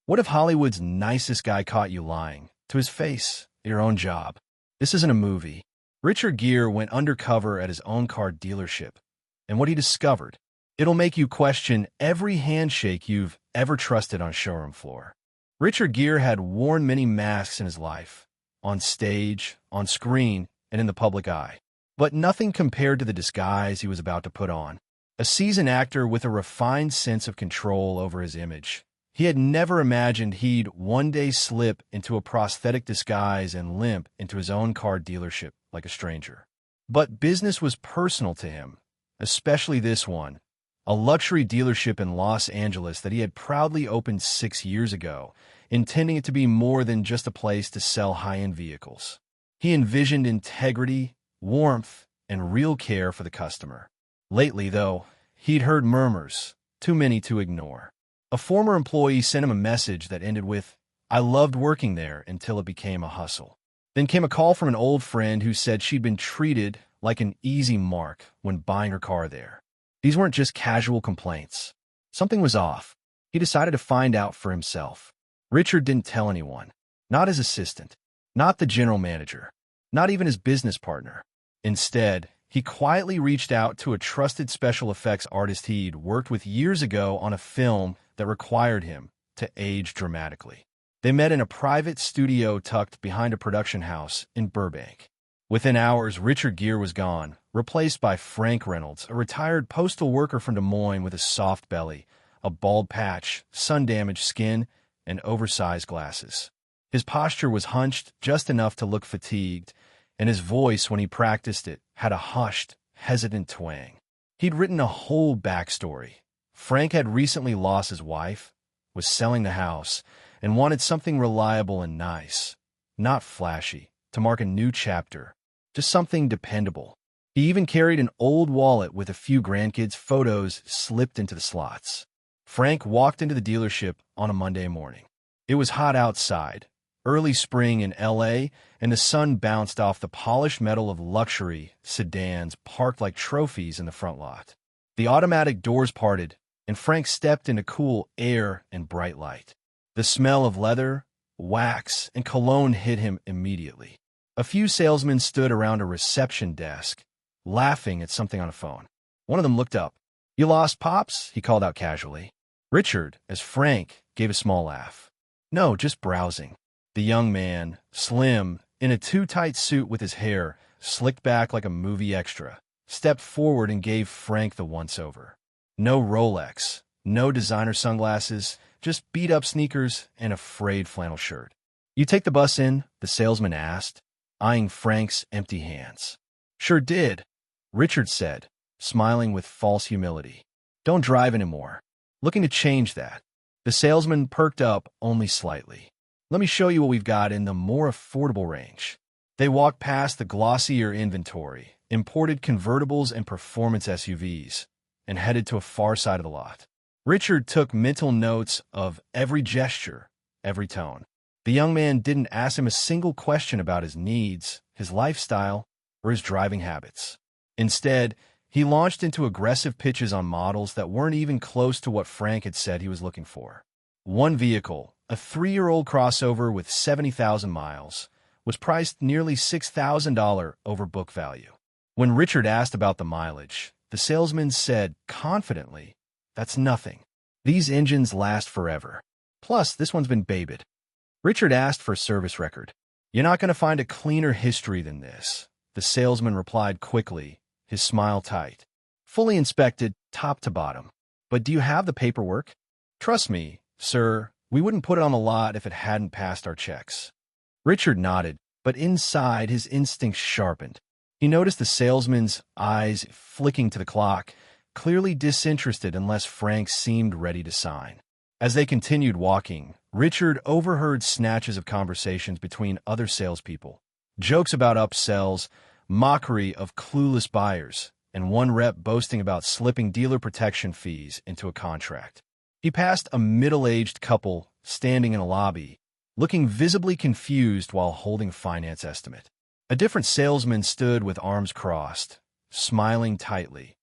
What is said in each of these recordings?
What if Hollywood's nicest guy caught you lying to his face at your own job? This isn't a movie. Richard Gere went undercover at his own car dealership, and what he discovered, it'll make you question every handshake you've ever trusted on a showroom floor. Richard Gere had worn many masks in his life, on stage, on screen, and in the public eye. But nothing compared to the disguise he was about to put on. A seasoned actor with a refined sense of control over his image. He had never imagined he'd one day slip into a prosthetic disguise and limp into his own car dealership like a stranger. But business was personal to him, especially this one, a luxury dealership in Los Angeles that he had proudly opened 6 years ago, intending it to be more than just a place to sell high-end vehicles. He envisioned integrity, warmth, and real care for the customer. Lately, though, he'd heard murmurs, too many to ignore. A former employee sent him a message that ended with, "I loved working there until it became a hustle." Then came a call from an old friend who said she'd been treated like an easy mark when buying her car there. These weren't just casual complaints. Something was off. He decided to find out for himself. Richard didn't tell anyone. Not his assistant. Not the general manager. Not even his business partner. Instead, he quietly reached out to a trusted special effects artist he'd worked with years ago on a film that required him to age dramatically. They met in a private studio tucked behind a production house in Burbank. Within hours, Richard Gere was gone, replaced by Frank Reynolds, a retired postal worker from Des Moines with a soft belly, a bald patch, sun-damaged skin, and oversized glasses. His posture was hunched just enough to look fatigued, and his voice, when he practiced it, had a hushed, hesitant twang. He'd written a whole backstory. Frank had recently lost his wife, was selling the house, and wanted something reliable and nice, not flashy, to mark a new chapter, just something dependable. He even carried an old wallet with a few grandkids' photos slipped into the slots. Frank walked into the dealership on a Monday morning. It was hot outside, early spring in LA, and the sun bounced off the polished metal of luxury sedans parked like trophies in the front lot. The automatic doors parted, and Frank stepped into cool air and bright light. The smell of leather, wax, and cologne hit him immediately. A few salesmen stood around a reception desk, laughing at something on a phone. One of them looked up. "You lost Pops?" he called out casually. Richard, as Frank, gave a small laugh. "No, just browsing." The young man, slim, in a too-tight suit with his hair slicked back like a movie extra, stepped forward and gave Frank the once-over. No Rolex, no designer sunglasses, just beat-up sneakers and a frayed flannel shirt. "You take the bus in?" the salesman asked, eyeing Frank's empty hands. "Sure did," Richard said, smiling with false humility. "Don't drive anymore. Looking to change that." The salesman perked up only slightly. "Let me show you what we've got in the more affordable range." They walked past the glossier inventory, imported convertibles and performance SUVs, and headed to a far side of the lot. Richard took mental notes of every gesture, every tone. The young man didn't ask him a single question about his needs, his lifestyle, or his driving habits. Instead, he launched into aggressive pitches on models that weren't even close to what Frank had said he was looking for. One vehicle, a 3-year-old crossover with 70,000 miles, was priced nearly $6,000 over book value. When Richard asked about the mileage, the salesman said confidently, "That's nothing. These engines last forever. Plus, this one's been babied." Richard asked for a service record. "You're not going to find a cleaner history than this," the salesman replied quickly, his smile tight. "Fully inspected, top to bottom. But do you have the paperwork?" "Trust me, sir, we wouldn't put it on the lot if it hadn't passed our checks." Richard nodded, but inside his instincts sharpened. He noticed the salesman's eyes flicking to the clock, clearly disinterested unless Frank seemed ready to sign. As they continued walking, Richard overheard snatches of conversations between other salespeople, jokes about upsells, mockery of clueless buyers, and one rep boasting about slipping dealer protection fees into a contract. He passed a middle-aged couple standing in a lobby, looking visibly confused while holding a finance estimate. A different salesman stood with arms crossed, smiling tightly,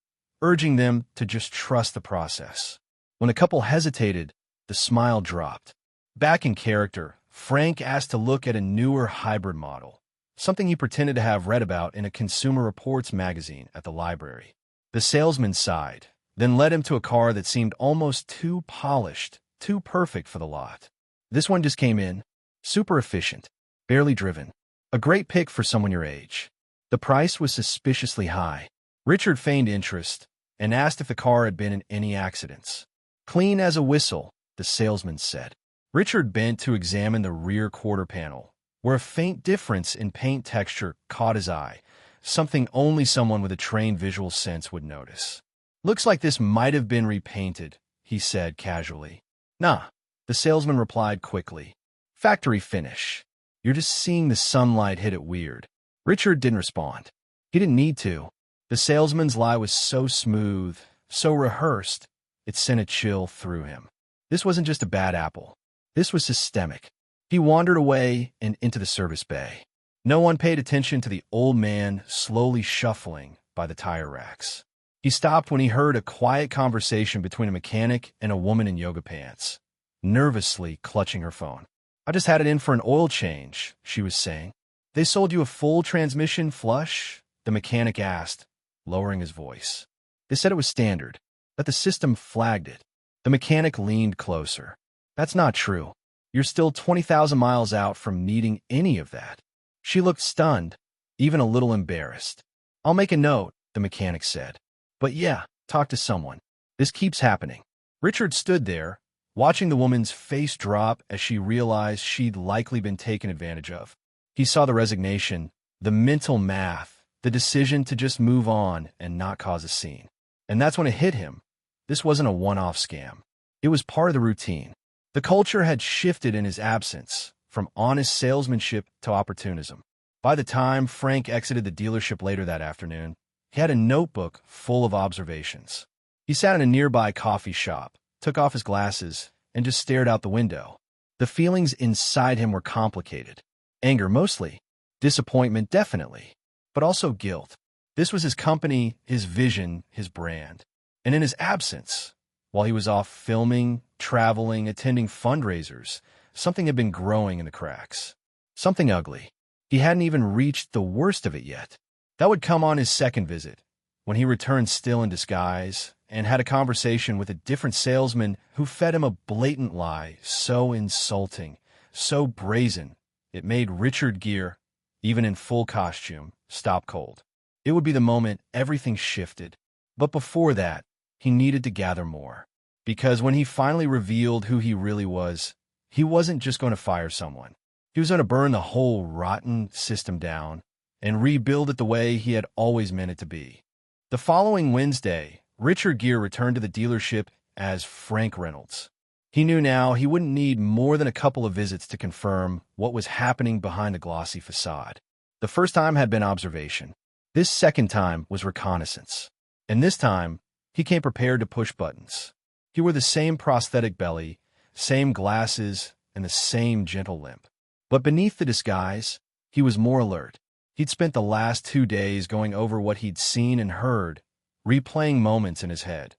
urging them to just trust the process. When the couple hesitated, the smile dropped. Back in character, Frank asked to look at a newer hybrid model, something he pretended to have read about in a Consumer Reports magazine at the library. The salesman sighed, then led him to a car that seemed almost too polished, too perfect for the lot. This one just came in, super efficient, barely driven. A great pick for someone your age. The price was suspiciously high. Richard feigned interest and asked if the car had been in any accidents. Clean as a whistle, the salesman said. Richard bent to examine the rear quarter panel, where a faint difference in paint texture caught his eye, something only someone with a trained visual sense would notice. Looks like this might have been repainted, he said casually. Nah, the salesman replied quickly. Factory finish. You're just seeing the sunlight hit it weird. Richard didn't respond. He didn't need to. The salesman's lie was so smooth, so rehearsed, it sent a chill through him. This wasn't just a bad apple. This was systemic. He wandered away and into the service bay. No one paid attention to the old man slowly shuffling by the tire racks. He stopped when he heard a quiet conversation between a mechanic and a woman in yoga pants, nervously clutching her phone. I just had it in for an oil change, she was saying. They sold you a full transmission flush? The mechanic asked, lowering his voice. They said it was standard, that the system flagged it. The mechanic leaned closer. That's not true. You're still 20,000 miles out from needing any of that. She looked stunned, even a little embarrassed. I'll make a note, the mechanic said. But yeah, talk to someone. This keeps happening. Richard stood there, watching the woman's face drop as she realized she'd likely been taken advantage of. He saw the resignation, the mental math, the decision to just move on and not cause a scene. And that's when it hit him. This wasn't a one-off scam. It was part of the routine. The culture had shifted in his absence, from honest salesmanship to opportunism. By the time Frank exited the dealership later that afternoon, he had a notebook full of observations. He sat in a nearby coffee shop, took off his glasses, and just stared out the window. The feelings inside him were complicated. Anger mostly, disappointment definitely, but also guilt. This was his company, his vision, his brand. And in his absence, while he was off filming, traveling, attending fundraisers, something had been growing in the cracks. Something ugly. He hadn't even reached the worst of it yet. That would come on his second visit, when he returned still in disguise and had a conversation with a different salesman who fed him a blatant lie so insulting, so brazen, it made Richard Gere, even in full costume, stop cold. It would be the moment everything shifted. But before that, he needed to gather more. Because when he finally revealed who he really was, he wasn't just going to fire someone. He was going to burn the whole rotten system down and rebuild it the way he had always meant it to be. The following Wednesday, Richard Gere returned to the dealership as Frank Reynolds. He knew now he wouldn't need more than a couple of visits to confirm what was happening behind the glossy facade. The first time had been observation. This second time was reconnaissance. And this time, he came prepared to push buttons. He wore the same prosthetic belly, same glasses, and the same gentle limp. But beneath the disguise, he was more alert. He'd spent the last 2 days going over what he'd seen and heard, replaying moments in his head.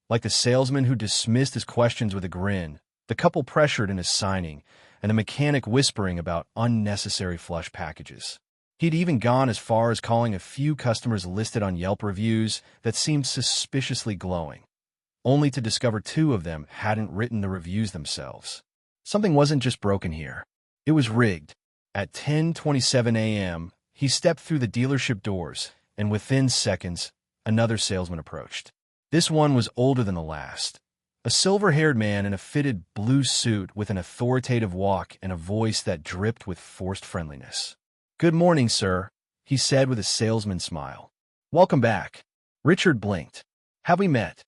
Like the salesman who dismissed his questions with a grin, the couple pressured in his signing, and the mechanic whispering about unnecessary flush packages. He'd even gone as far as calling a few customers listed on Yelp reviews that seemed suspiciously glowing, only to discover 2 of them hadn't written the reviews themselves. Something wasn't just broken here. It was rigged. At 10:27 a.m., he stepped through the dealership doors, and within seconds, another salesman approached. This one was older than the last. A silver-haired man in a fitted blue suit with an authoritative walk and a voice that dripped with forced friendliness. "Good morning, sir," he said with a salesman's smile. "Welcome back." Richard blinked. "Have we met?"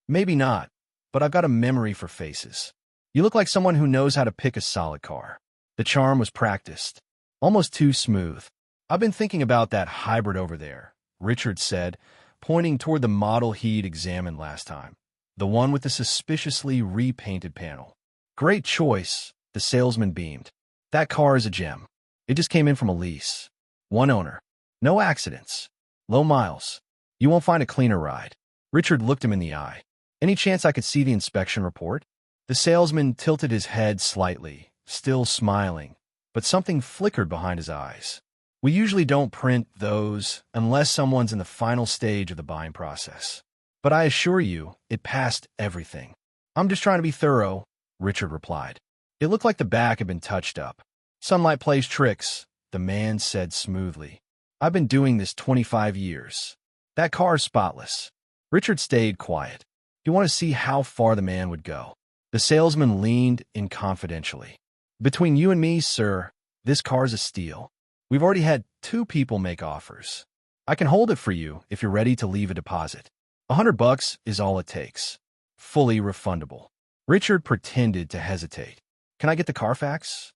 "Maybe not, but I've got a memory for faces. You look like someone who knows how to pick a solid car." The charm was practiced, almost too smooth. "I've been thinking about that hybrid over there," Richard said, pointing toward the model he'd examined last time, the one with the suspiciously repainted panel. "Great choice," the salesman beamed. "That car is a gem. It just came in from a lease. One owner. No accidents. Low miles. You won't find a cleaner ride." Richard looked him in the eye. "Any chance I could see the inspection report?" The salesman tilted his head slightly, still smiling, but something flickered behind his eyes. We usually don't print those unless someone's in the final stage of the buying process. But I assure you, it passed everything. I'm just trying to be thorough, Richard replied. It looked like the back had been touched up. Sunlight plays tricks, the man said smoothly. I've been doing this 25 years. That car's spotless. Richard stayed quiet. He wanted to see how far the man would go. The salesman leaned in confidentially. Between you and me, sir, this car's a steal. We've already had 2 people make offers. I can hold it for you if you're ready to leave a deposit. $100 is all it takes. Fully refundable. Richard pretended to hesitate. Can I get the Carfax?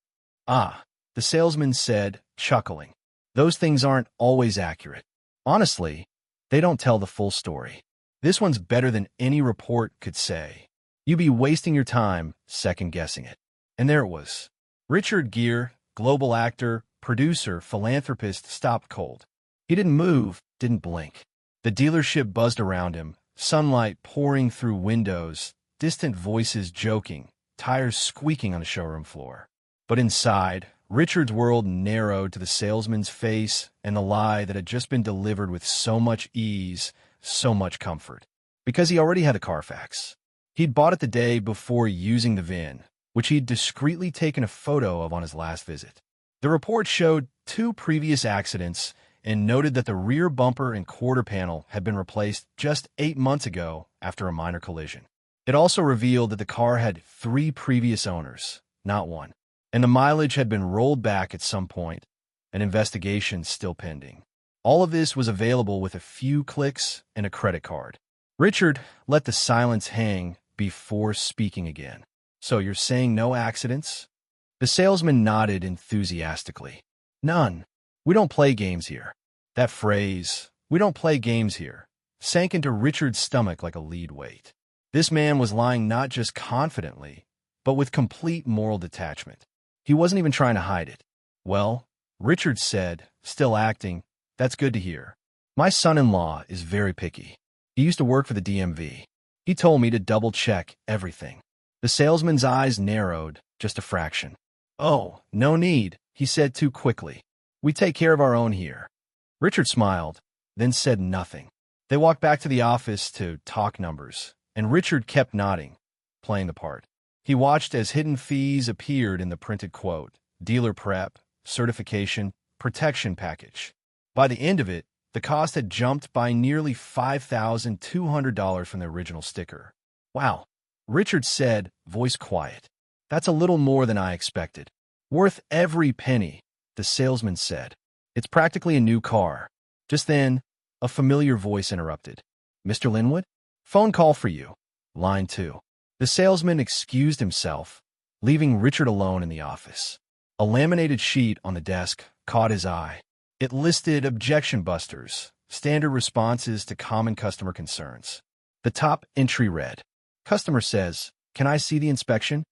Ah, the salesman said, chuckling. Those things aren't always accurate. Honestly, they don't tell the full story. This one's better than any report could say. You'd be wasting your time second-guessing it. And there it was. Richard Gere, global actor, producer, philanthropist, stopped cold. He didn't move, didn't blink. The dealership buzzed around him, sunlight pouring through windows, distant voices joking, tires squeaking on the showroom floor. But inside, Richard's world narrowed to the salesman's face and the lie that had just been delivered with so much ease, so much comfort. Because he already had a Carfax. He'd bought it the day before using the VIN, which he'd discreetly taken a photo of on his last visit. The report showed 2 previous accidents and noted that the rear bumper and quarter panel had been replaced just 8 months ago after a minor collision. It also revealed that the car had 3 previous owners, not 1, and the mileage had been rolled back at some point, an investigation still pending. All of this was available with a few clicks and a credit card. Richard let the silence hang before speaking again. So you're saying no accidents? The salesman nodded enthusiastically. None. We don't play games here. That phrase, we don't play games here, sank into Richard's stomach like a lead weight. This man was lying not just confidently, but with complete moral detachment. He wasn't even trying to hide it. Well, Richard said, still acting, that's good to hear. My son-in-law is very picky. He used to work for the DMV. He told me to double-check everything. The salesman's eyes narrowed, just a fraction. Oh, no need, he said too quickly. We take care of our own here. Richard smiled, then said nothing. They walked back to the office to talk numbers, and Richard kept nodding, playing the part. He watched as hidden fees appeared in the printed quote, dealer prep, certification, protection package. By the end of it, the cost had jumped by nearly $5,200 from the original sticker. Wow, Richard said, voice quiet. That's a little more than I expected. Worth every penny, the salesman said. It's practically a new car. Just then, a familiar voice interrupted. Mr. Linwood? Phone call for you. Line 2. The salesman excused himself, leaving Richard alone in the office. A laminated sheet on the desk caught his eye. It listed objection busters, standard responses to common customer concerns. The top entry read, Customer says, can I see the inspection?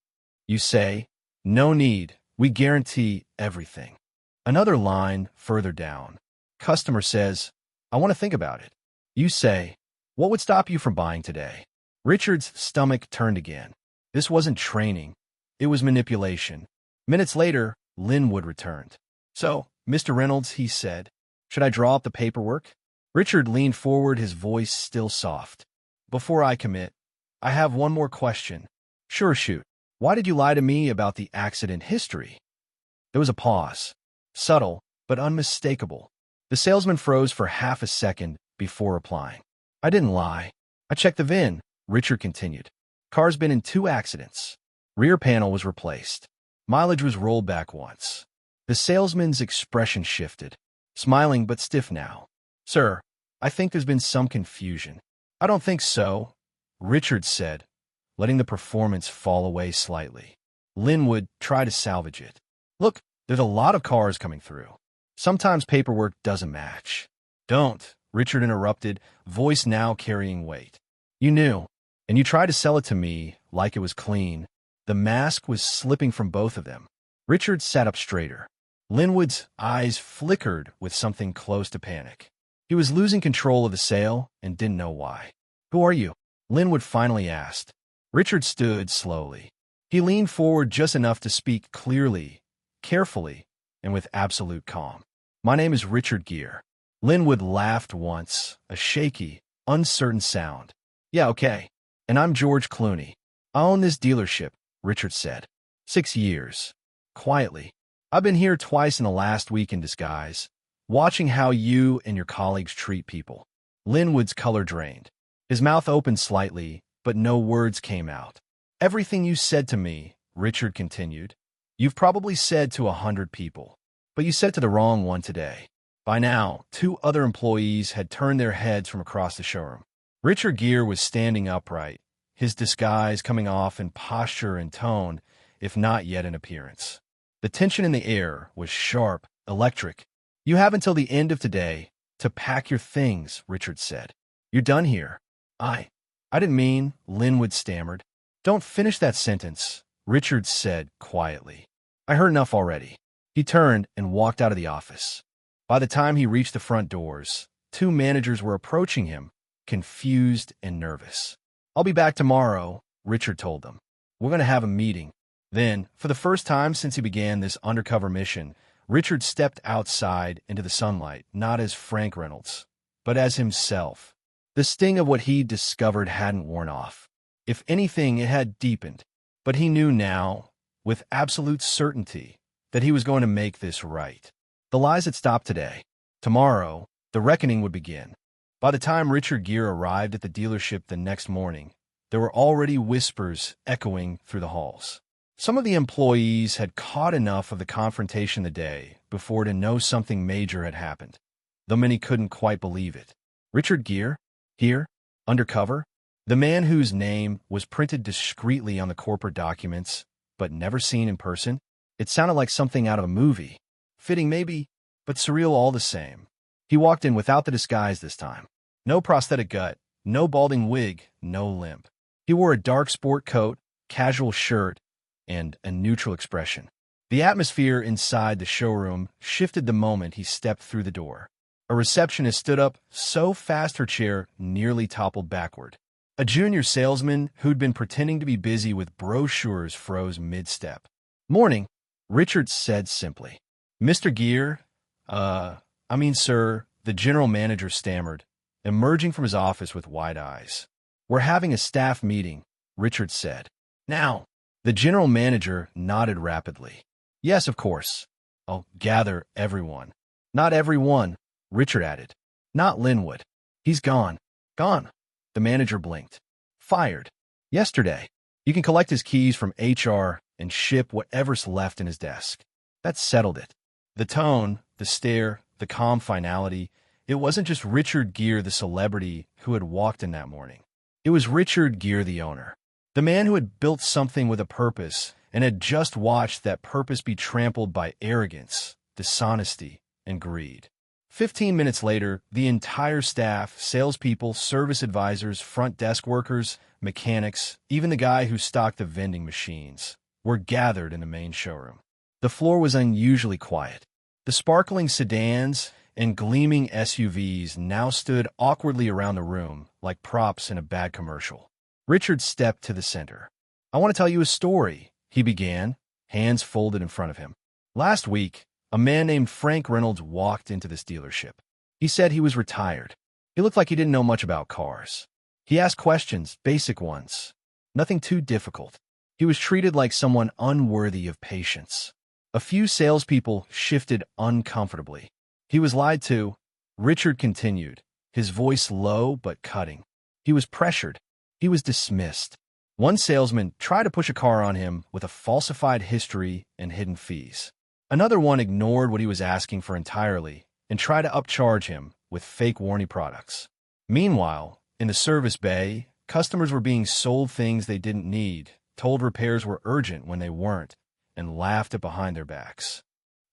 You say, no need, we guarantee everything. Another line further down. Customer says, I want to think about it. You say, what would stop you from buying today? Richard's stomach turned again. This wasn't training. It was manipulation. Minutes later, Linwood returned. So, Mr. Reynolds, he said, should I draw up the paperwork? Richard leaned forward, his voice still soft. Before I commit, I have one more question. Sure, shoot. Why did you lie to me about the accident history? There was a pause. Subtle, but unmistakable. The salesman froze for half a second before replying. I didn't lie. I checked the VIN, Richard continued. Car's been in 2 accidents. Rear panel was replaced. Mileage was rolled back once. The salesman's expression shifted, smiling but stiff now. Sir, I think there's been some confusion. I don't think so, Richard said, letting the performance fall away slightly. Linwood tried to salvage it. Look, there's a lot of cars coming through. Sometimes paperwork doesn't match. Don't, Richard interrupted, voice now carrying weight. You knew, and you tried to sell it to me like it was clean. The mask was slipping from both of them. Richard sat up straighter. Linwood's eyes flickered with something close to panic. He was losing control of the sale and didn't know why. Who are you? Linwood finally asked. Richard stood slowly. He leaned forward just enough to speak clearly, carefully, and with absolute calm. "My name is Richard Gere." Linwood laughed once, a shaky, uncertain sound. "Yeah, okay. And I'm George Clooney. I own this dealership," Richard said. 6 years. Quietly. "I've been here twice in the last week in disguise, watching how you and your colleagues treat people." Linwood's color drained. His mouth opened slightly, but no words came out. "Everything you said to me," Richard continued, "you've probably said to 100 people, but you said it to the wrong one today." By now, 2 other employees had turned their heads from across the showroom. Richard Gere was standing upright, his disguise coming off in posture and tone, if not yet in appearance. The tension in the air was sharp, electric. "You have until the end of today to pack your things," Richard said. "You're done here." I didn't mean," Linwood stammered. "Don't finish that sentence," Richard said quietly. "I heard enough already." He turned and walked out of the office. By the time he reached the front doors, 2 managers were approaching him, confused and nervous. "I'll be back tomorrow," Richard told them. "We're going to have a meeting." Then, for the first time since he began this undercover mission, Richard stepped outside into the sunlight, not as Frank Reynolds, but as himself. The sting of what he discovered hadn't worn off. If anything, it had deepened. But he knew now, with absolute certainty, that he was going to make this right. The lies had stopped today. Tomorrow, the reckoning would begin. By the time Richard Gere arrived at the dealership the next morning, there were already whispers echoing through the halls. Some of the employees had caught enough of the confrontation the day before to know something major had happened, though many couldn't quite believe it. Richard Gere? Here? Undercover? The man whose name was printed discreetly on the corporate documents, but never seen in person? It sounded like something out of a movie. Fitting maybe, but surreal all the same. He walked in without the disguise this time. No prosthetic gut, no balding wig, no limp. He wore a dark sport coat, casual shirt, and a neutral expression. The atmosphere inside the showroom shifted the moment he stepped through the door. A receptionist stood up so fast her chair nearly toppled backward. A junior salesman who'd been pretending to be busy with brochures froze mid-step. "Morning," Richard said simply. "Mr. Gere, sir," the general manager stammered, emerging from his office with wide eyes. "We're having a staff meeting," Richard said. "Now." The general manager nodded rapidly. "Yes, of course. I'll gather everyone." "Not everyone," Richard added. "Not Linwood. He's gone." "Gone?" The manager blinked. "Fired. Yesterday. You can collect his keys from HR and ship whatever's left in his desk." That settled it. The tone, the stare, the calm finality, it wasn't just Richard Gere, the celebrity, who had walked in that morning. It was Richard Gere, the owner. The man who had built something with a purpose and had just watched that purpose be trampled by arrogance, dishonesty, and greed. 15 minutes later, the entire staff, salespeople, service advisors, front desk workers, mechanics, even the guy who stocked the vending machines, were gathered in the main showroom. The floor was unusually quiet. The sparkling sedans and gleaming SUVs now stood awkwardly around the room like props in a bad commercial. Richard stepped to the center. "I want to tell you a story," he began, hands folded in front of him. "Last week, a man named Frank Reynolds walked into this dealership. He said he was retired. He looked like he didn't know much about cars. He asked questions, basic ones. Nothing too difficult. He was treated like someone unworthy of patience. A few salespeople shifted uncomfortably. He was lied to," Richard continued, his voice low but cutting. "He was pressured. He was dismissed. One salesman tried to push a car on him with a falsified history and hidden fees. Another one ignored what he was asking for entirely and tried to upcharge him with fake warranty products. Meanwhile, in the service bay, customers were being sold things they didn't need, told repairs were urgent when they weren't, and laughed at behind their backs."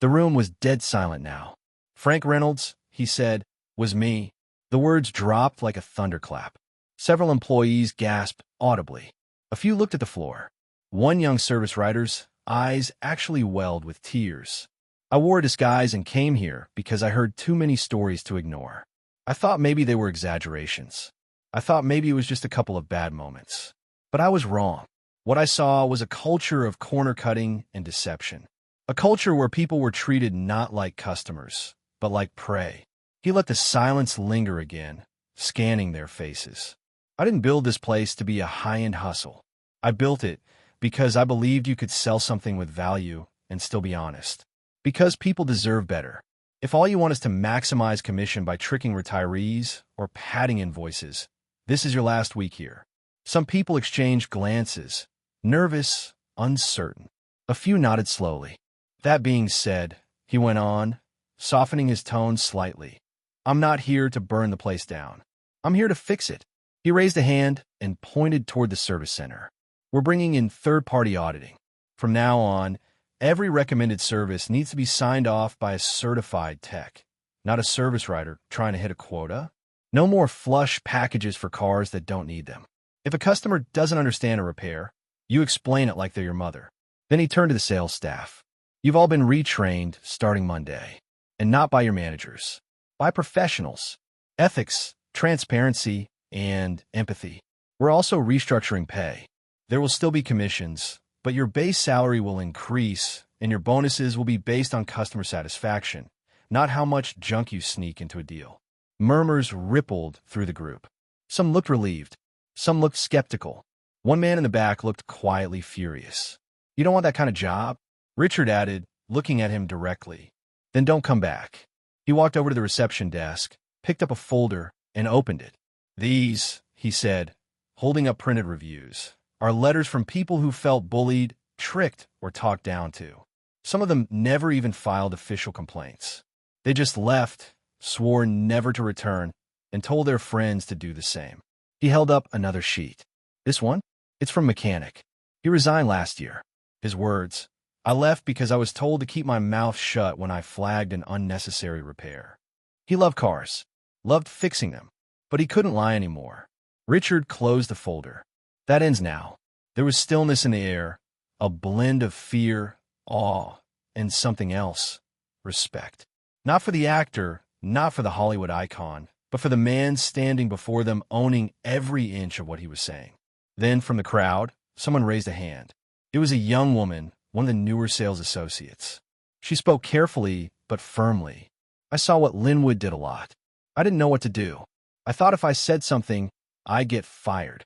The room was dead silent now. "Frank Reynolds," he said, "was me." The words dropped like a thunderclap. Several employees gasped audibly. A few looked at the floor. One young service writer's eyes actually welled with tears. "I wore a disguise and came here because I heard too many stories to ignore. I thought maybe they were exaggerations. I thought maybe it was just a couple of bad moments. But I was wrong. What I saw was a culture of corner cutting and deception. A culture where people were treated not like customers, but like prey. He let the silence linger again, scanning their faces. I didn't build this place to be a high-end hustle. I built it because I believed you could sell something with value and still be honest. Because people deserve better. If all you want is to maximize commission by tricking retirees or padding invoices, this is your last week here. Some people exchanged glances, nervous, uncertain. A few nodded slowly. That being said, he went on, softening his tone slightly. I'm not here to burn the place down. I'm here to fix it. He raised a hand and pointed toward the service center. We're bringing in third-party auditing. From now on, every recommended service needs to be signed off by a certified tech, not a service writer trying to hit a quota. No more flush packages for cars that don't need them. If a customer doesn't understand a repair, you explain it like they're your mother. Then he turned to the sales staff. You've all been retrained starting Monday, and not by your managers, by professionals. Ethics, transparency, and empathy. We're also restructuring pay. There will still be commissions, but your base salary will increase, and your bonuses will be based on customer satisfaction, not how much junk you sneak into a deal. Murmurs rippled through the group. Some looked relieved. Some looked skeptical. One man in the back looked quietly furious. You don't want that kind of job? Richard added, looking at him directly. Then don't come back. He walked over to the reception desk, picked up a folder, and opened it. These, he said, holding up printed reviews, are letters from people who felt bullied, tricked, or talked down to. Some of them never even filed official complaints. They just left, swore never to return, and told their friends to do the same. He held up another sheet. This one? It's from Mechanic. He resigned last year. His words, I left because I was told to keep my mouth shut when I flagged an unnecessary repair. He loved cars, loved fixing them, but he couldn't lie anymore. Richard closed the folder. That ends now. There was stillness in the air, a blend of fear, awe, and something else, respect. Not for the actor, not for the Hollywood icon, but for the man standing before them owning every inch of what he was saying. Then, from the crowd, someone raised a hand. It was a young woman, one of the newer sales associates. She spoke carefully, but firmly. I saw what Linwood did a lot. I didn't know what to do. I thought if I said something, I'd get fired.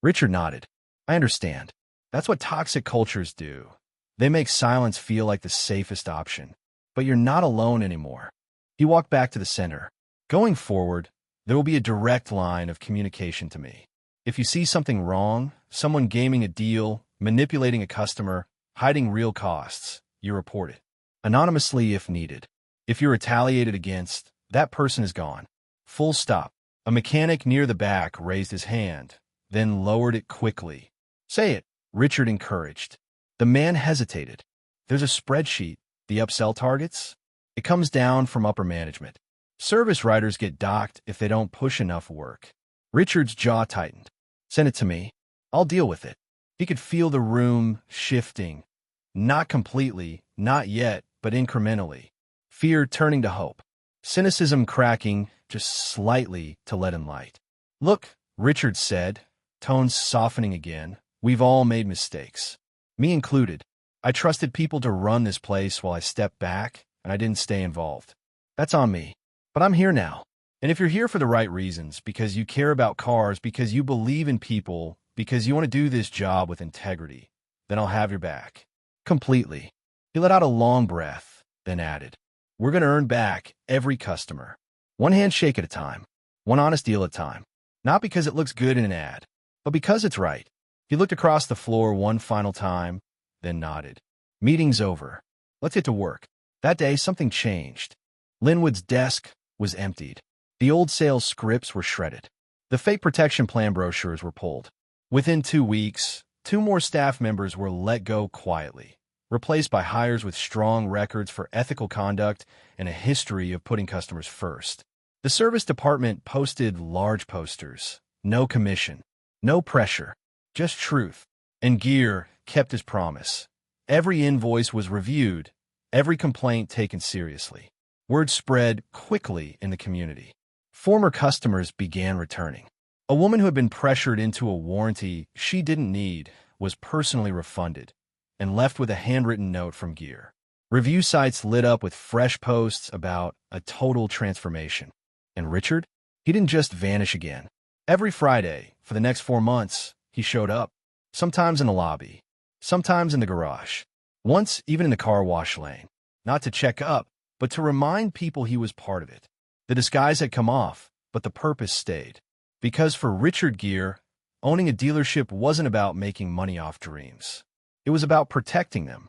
Richard nodded. I understand. That's what toxic cultures do. They make silence feel like the safest option. But you're not alone anymore. He walked back to the center. Going forward, there will be a direct line of communication to me. If you see something wrong, someone gaming a deal, manipulating a customer, hiding real costs, you report it. Anonymously if needed. If you're retaliated against, that person is gone. Full stop. A mechanic near the back raised his hand, then lowered it quickly. Say it, Richard encouraged. The man hesitated. There's a spreadsheet, the upsell targets. It comes down from upper management. Service writers get docked if they don't push enough work. Richard's jaw tightened. Send it to me. I'll deal with it. He could feel the room shifting. Not completely, not yet, but incrementally. Fear turning to hope. Cynicism cracking just slightly to let in light. Look, Richard said, tones softening again. We've all made mistakes. Me included. I trusted people to run this place while I stepped back, and I didn't stay involved. That's on me. But I'm here now. And if you're here for the right reasons, because you care about cars, because you believe in people, because you want to do this job with integrity, then I'll have your back. Completely. He let out a long breath, then added, we're going to earn back every customer. One handshake at a time. One honest deal at a time. Not because it looks good in an ad, but because it's right. He looked across the floor one final time, then nodded. Meeting's over. Let's get to work. That day, something changed. Linwood's desk was emptied. The old sales scripts were shredded. The fake protection plan brochures were pulled. Within 2 weeks, 2 more staff members were let go quietly, replaced by hires with strong records for ethical conduct and a history of putting customers first. The service department posted large posters. No commission. No pressure. Just truth. And Gere kept his promise. Every invoice was reviewed, every complaint taken seriously. Word spread quickly in the community. Former customers began returning. A woman who had been pressured into a warranty she didn't need was personally refunded and left with a handwritten note from Gere. Review sites lit up with fresh posts about a total transformation. And Richard? He didn't just vanish again. Every Friday, for the next 4 months, he showed up. Sometimes in the lobby, sometimes in the garage, once even in the car wash lane. Not to check up, but to remind people he was part of it. The disguise had come off, but the purpose stayed. Because for Richard Gere, owning a dealership wasn't about making money off dreams. It was about protecting them.